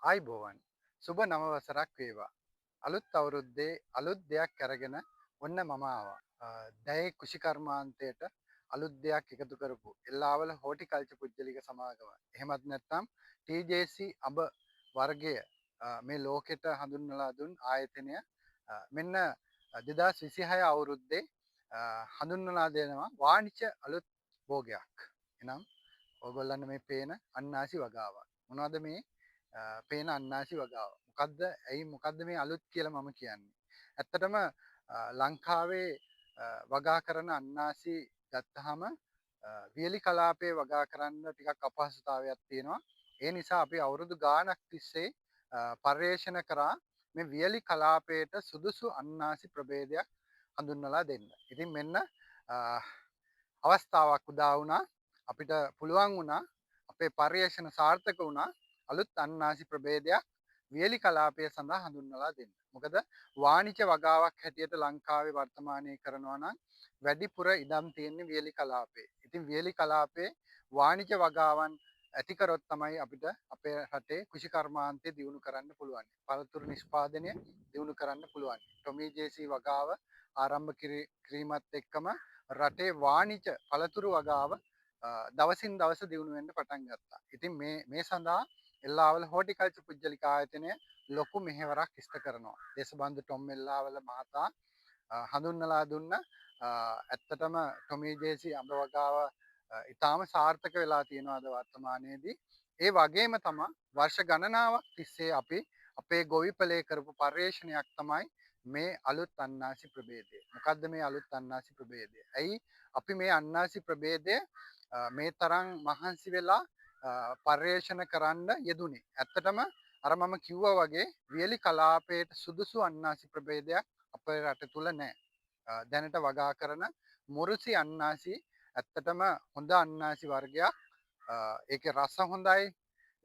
ආයිබෝවන් සුබ නව වසරක් වේවා. අලුත් අවුරුද්දේ අලුත් දෙයක් අරගෙන ඔන්න මම ආවා. දැයේ කුෂිකර්මාන්තයට අලුත් දෙයක් එකතු කරපු එල්ලාවල හෝටිකල්චර් පුද්ගලික සමාගම. එහෙමත් නැත්නම් TJC අඹ වර්ගය මේ ලෝකෙට හඳුන්වලා දුන් ආයතනය මෙන්න 2026 අවුරුද්දේ හඳුන්වලා දෙනවා වාණිජ අලුත් භෝගයක්. එනම් ඔයගොල්ලන්ට මේ පේන අන්නාසි වගාවක්. මොනවද මේ පේන අන්නාසි වගාව? මොකද්ද මේ අලුත් කියලා මම කියන්නේ? ඇත්තටම ලංකාවේ වගා කරන අන්නාසි ගත්තාම වියලි කලාපයේ වගා කරන්න ටිකක් අපහසුතාවයක් තියෙනවා. ඒ නිසා අපි අවුරුදු ගාණක් තිස්සේ පර්යේෂණ කරා මේ වියලි කලාපයට සුදුසු අන්නාසි ප්‍රභේදයක් හඳුන්වලා දෙන්න. ඉතින් මෙන්න අවස්ථාවක් උදා වුණා. අපිට පුළුවන් වුණා අපේ පර්යේෂණ සාර්ථක වුණා අලුත් අන්නාසි ප්‍රභේදයක් වියලි කලාපය සඳහා හඳුන්වලා දෙන්න. මොකද වාණිජ වගාවක් හැටියට ලංකාවේ වර්තමානයේ කරනවා නම් වැඩිපුර ඉඩම් තියෙන්නේ වියලි කලාපේ. ඉතින් වියලි කලාපේ වාණිජ වගාවන් ඇති කරොත් තමයි අපිට අපේ රටේ කෘෂිකර්මාන්තය දියුණු කරන්න පුළුවන්. පළතුරු නිෂ්පාදනය දියුණු කරන්න පුළුවන්. ටොමී ජේ.සී වගාව ආරම්භ කිරීමත් එක්කම රටේ වාණිජ පළතුරු වගාව දවසින් දවස දියුණු වෙන්න පටන් ගත්තා. ඉතින් මේ සඳහා එල්ලාවල හෝටිකල්චර් පුද්ගලික ආයතනය ලොකු මෙහෙවරක් ඉෂ්ට කරනවා. දේශබන්දු ටොම් එල්ලාවල මහතා හඳුන්වලා දුන්න ඇත්තටම ටොමී ජේ.සී අඹ වගාව ඉතාම සාර්ථක වෙලා තියෙනවා අද වර්තමානයේදී. ඒ වගේම තමයි වර්ෂ ගණනාවක් තිස්සේ අපි අපේ ගොවිපලේ කරපු පර්යේෂණයක් තමයි මේ අලුත් අන්නාසි ප්‍රභේදය. මොකද්ද මේ අලුත් අන්නාසි ප්‍රභේදය? ඇයි අපි මේ අන්නාසි ප්‍රභේදය මේ තරම් මහන්සි වෙලා පර්යේෂණ කරන්න යෙදුනේ? ඇත්තටම අර මම කිව්වා වගේ වියලි කලාපයට සුදුසු අන්නාසි ප්‍රභේදයක් අපේ රට තුල නැහැ. දැනට වගා කරන මුරුසි අන්නාසි ඇත්තටම හොඳ අන්නාසි වර්ගයක්. ඒකේ රස හොඳයි,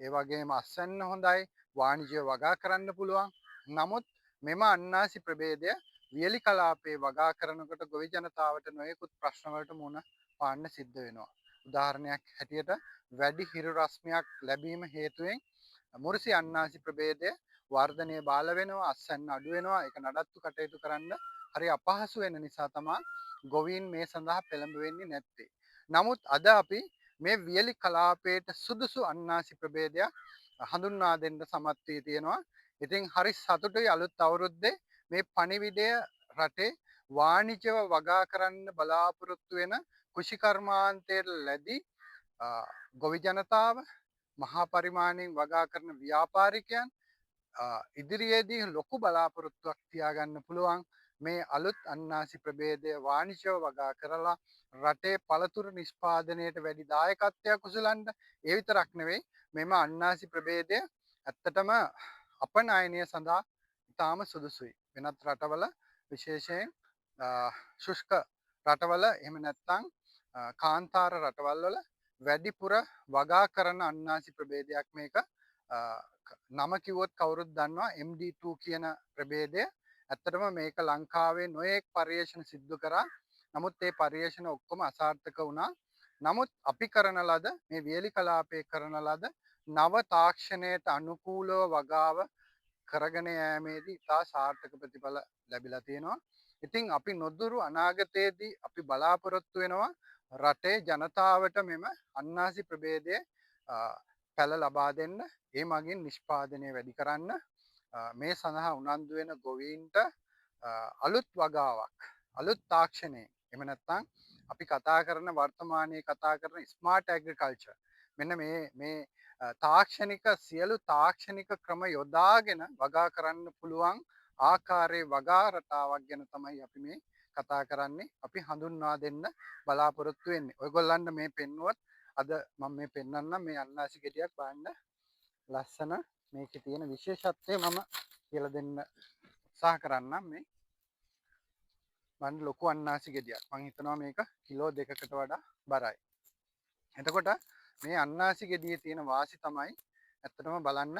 ඒ වගේම අස්වැන්න හොඳයි, වාණිජය වගා කරන්න පුළුවන්. නමුත් මෙම අන්නාසි ප්‍රභේදය වියලි කලාපයේ වගා කරනකොට ගොවි ජනතාවට නොයෙකුත් ප්‍රශ්න වලට මුහුණ පාන්න සිද්ධ වෙනවා. උදාහරණයක් හැටියට වැඩි හිරු රශ්මියක් ලැබීම හේතුවෙන් මුරුසි අන්නාසි ප්‍රභේදය වර්ධනය බාල වෙනවා, අස්වැන්න අඩු වෙනවා. ඒක නඩත්තු කටයුතු කරන්න හරි අපහසු වෙන නිසා තමයි ගොවීන් මේ සඳහා පෙළඹ වෙන්නේ නැත්තේ. නමුත් අද අපි මේ වියලි කලාපයට සුදුසු අන්නාසි ප්‍රභේදයක් හඳුන්වා දෙන්න සමත් වී තියෙනවා. ඉතින් හරි සතුටුයි අලුත් අවුරුද්දේ මේ පණිවිඩය රටේ වාණිජව වගා කරන්න බලාපොරොත්තු වෙන කෘෂිකර්මාන්තයට ලැබි ගොවි ජනතාව මහා පරිමාණයෙන් වගා කරන ව්‍යාපාරිකයන් ඉදිරියේදී ලොකු බලාපොරොත්තුවක් තියාගන්න පුළුවන් මේ අලුත් අන්නාසි ප්‍රභේදය වාණිජව වගා කරලා රටේ පළතුරු නිෂ්පාදනයට වැඩි දායකත්වයක් උසුලන්න. ඒ විතරක් නෙවෙයි මෙම අන්නාසි ප්‍රභේදය ඇත්තටම අපනයනය සඳහා ඉතාම සුදුසුයි. වෙනත් රටවල විශේෂයෙන් ශුෂ්ක රටවල එහෙම නැත්නම් කාන්තාර රටවල් වල වැඩිපුර වගා කරන අන්නාසි ප්‍රභේදයක් මේක. නම කිව්වොත් කවුරුත් දන්නවා MD2 කියන ප්‍රභේදය. ඇත්තටම මේක ලංකාවේ නොයෙක් පර්යේෂණ සිද්ධ කරා. නමුත් ඒ පර්යේෂණ ඔක්කොම අසාර්ථක වුණා. නමුත් අපි කරන ලද මේ වියලි කලාපයේ කරන ලද නව තාක්ෂණයට අනුකූලව වගාව කරගෙන යෑමේදී ඉතා සාර්ථක ප්‍රතිඵල ලැබිලා තියෙනවා. ඉතින් අපි නොදුරු අනාගතයේදී අපි බලාපොරොත්තු වෙනවා රටේ ජනතාවට මෙම අන්නාසි ප්‍රභේදය පැළ ලබා දෙන්න, ඒ මගින් නිෂ්පාදනය වැඩි කරන්න, මේ සඳහා උනන්දු වෙන ගොවීන්ට අලුත් වගාවක්, අලුත් තාක්ෂණයෙන් එහෙම නැත්නම් අපි කතා කරන වර්තමානයේ කතා කරන ස්මාර්ට් ඇග්‍රිකල්චර්, මෙන්න මේ තාක්ෂණික සියලු තාක්ෂණික ක්‍රම යොදාගෙන වගා කරන්න පුළුවන් ආකාරයේ වගා රටාවක් ගැන තමයි අපි මේ කතා කරන්නේ. අපි හඳුන්වා දෙන්න බලාපොරොත්තු වෙන්නේ. ඔයගොල්ලන්ට මේ පෙන්නුවත් අද මම මේ පෙන්වන්නම් මේ අන්නාසි ගෙඩියක් බලන්න ලස්සන. මේකේ තියෙන විශේෂත්වය මම කියලා දෙන්න උත්සාහ කරන්නම්. මේ බලන්න ලොකු අන්නාසි ගෙඩියක්. මම හිතනවා මේක කිලෝ 2කට වඩා බරයි. එතකොට මේ අන්නාසි ගෙඩියේ තියෙන වාසි තමයි ඇත්තටම බලන්න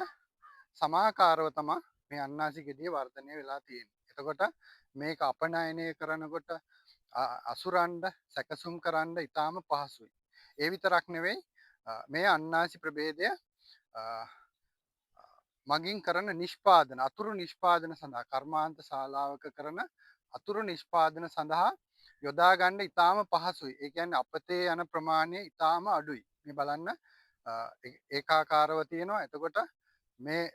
සමාකාරව තමයි මේ අන්නාසි ගෙඩිය වර්ධනය වෙලා තියෙන්නේ. එතකොට මේක අපනයනය කරනකොට අසුරන්න සැකසුම් කරන්න ඉතාම පහසුයි. ඒ විතරක් නෙවෙයි මේ අන්නාසි ප්‍රභේදය මගින් කරන නිෂ්පාදන අතුරු නිෂ්පාදන සඳහා කර්මාන්ත ශාලාවක කරන අතුරු නිෂ්පාදන සඳහා යොදා ගන්න ඉතාම පහසුයි. ඒ කියන්නේ අපතේ යන ප්‍රමාණය ඉතාම අඩුයි. මේ බලන්න ඒකාකාරව තියෙනවා. එතකොට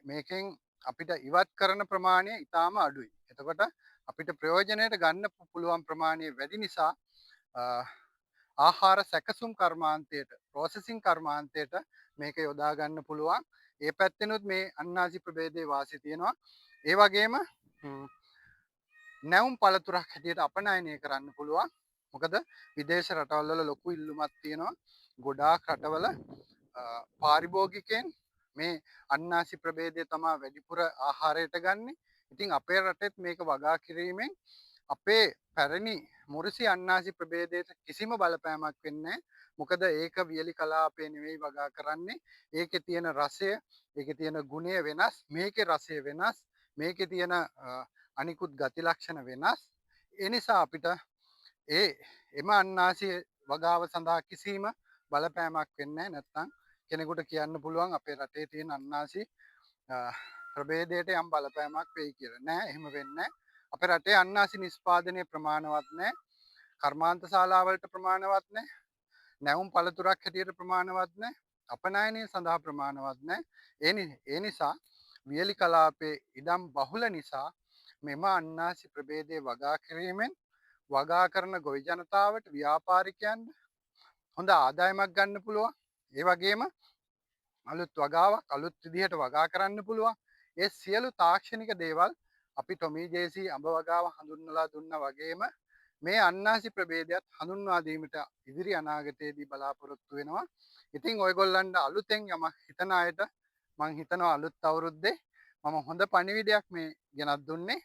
මේකෙන් අපිට ඉවත් කරන ප්‍රමාණය ඉතාම අඩුයි. එතකොට අපිට ප්‍රයෝජනයට ගන්න පුළුවන් ප්‍රමාණය වැඩි නිසා ආහාර සැකසුම් කර්මාන්තයට ප්‍රොසෙසින් කර්මාන්තයට මේක යොදා ගන්න පුළුවන්. ඒ පැත්තෙනුත් මේ අන්නාසි ප්‍රභේදයේ වාසි තියෙනවා. ඒ වගේම නැවුම් පළතුරක් හැටියට අපනයනය කරන්න පුළුවන්. මොකද විදේශ රටවල් වල ලොකු ඉල්ලුමක් තියෙනවා. ගොඩාක් රටවල පාරිභෝගිකයන් මේ අන්නාසි ප්‍රභේදය තමයි වැඩිපුර ආහාරයට ගන්නේ. ඉතින් අපේ රටෙත් මේක වගා කිරීමෙන් අපේ පැරණි මුරුසි අන්නාසි ප්‍රභේදයට කිසිම බලපෑමක් වෙන්නේ නැහැ. මොකද ඒක වියලි කලාපේ නෙවෙයි වගා කරන්නේ. ඒකේ තියෙන රසය, ඒකේ තියෙන ගුණය වෙනස්, මේකේ රසය වෙනස්, මේකේ තියෙන අනිකුත් ගති ලක්ෂණ වෙනස්. ඒ නිසා අපිට එම අන්නාසි වගාව සඳහා කිසිම බලපෑමක් වෙන්නේ නැත්නම් කෙනෙකුට කියන්න පුළුවන් අපේ රටේ තියෙන අන්නාසි ප්‍රභේදයට යම් බලපෑමක් වෙයි කියලා. නෑ, එහෙම වෙන්නේ නෑ. අපේ රටේ අන්නාසි නිෂ්පාදනයේ ප්‍රමාණවත් නෑ. කර්මාන්ත ශාලාවලට ප්‍රමාණවත් නෑ. නැවුම් පළතුරක් හැටියට ප්‍රමාණවත් නෑ. අපනයනය සඳහා ප්‍රමාණවත් නෑ. ඒ නිසා වියලි කලාපේ ඉඩම් බහුල නිසා මෙම අන්නාසි ප්‍රභේදය වගා කිරීමෙන් වගා කරන ගොවි ජනතාවට ව්‍යාපාරිකයන්ට හොඳ ආදායමක් ගන්න පුළුවන්. ඒ වගේම අලුත් වගාවක් අලුත් විදිහට වගා කරන්න පුළුවන්. ඒ සියලු තාක්ෂණික දේවල් අපි ටොමී ජේසී අඹ වගාව හඳුන්වලා දුන්නා වගේම මේ අන්නාසි ප්‍රභේදයත් හඳුන්වා දීමට ඉදිරි අනාගතයේදී බලාපොරොත්තු වෙනවා. ඉතින් ඔයගොල්ලන්ට අලුතෙන් යමක් හිතන අයට මං හිතනවා අලුත් අවුරුද්දේ මම හොඳ පණිවිඩයක් මේ ගෙනත් දුන්නේ.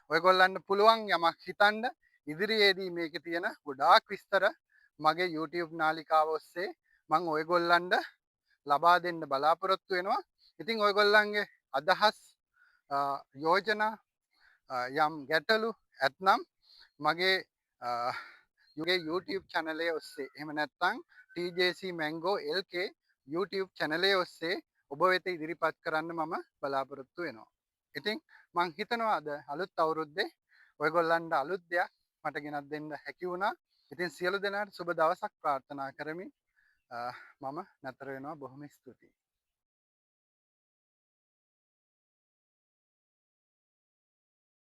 ඔයගොල්ලන්ට පුළුවන් යමක් හිතන්න ඉදිරියේදී මේකේ තියෙන ගොඩාක් විස්තර මගේ YouTube නාලිකාව ඔස්සේ මං ඔයගොල්ලන්ට ලබා දෙන්න බලාපොරොත්තු වෙනවා. ඉතින් ඔයගොල්ලන්ගේ අදහස් යෝජනා යම් ගැටලු ඇත්නම් මගේ YouTube චැනලය ඔස්සේ එහෙම නැත්නම් TJC Mango LK YouTube චැනලය ඔස්සේ ඔබ වෙත ඉදිරිපත් කරන්න මම බලාපොරොත්තු වෙනවා. ඉතින් මං හිතනවා අද අලුත් අවුරුද්දේ ඔයගොල්ලන්ට අලුත් දෙයක් මට ගෙනත් දෙන්න හැකි වුණා. ඉතින් සියලු දෙනාට සුබ දවසක් ප්‍රාර්ථනා කරමින් මම නතර වෙනවා. බොහොම ස්තුතියි.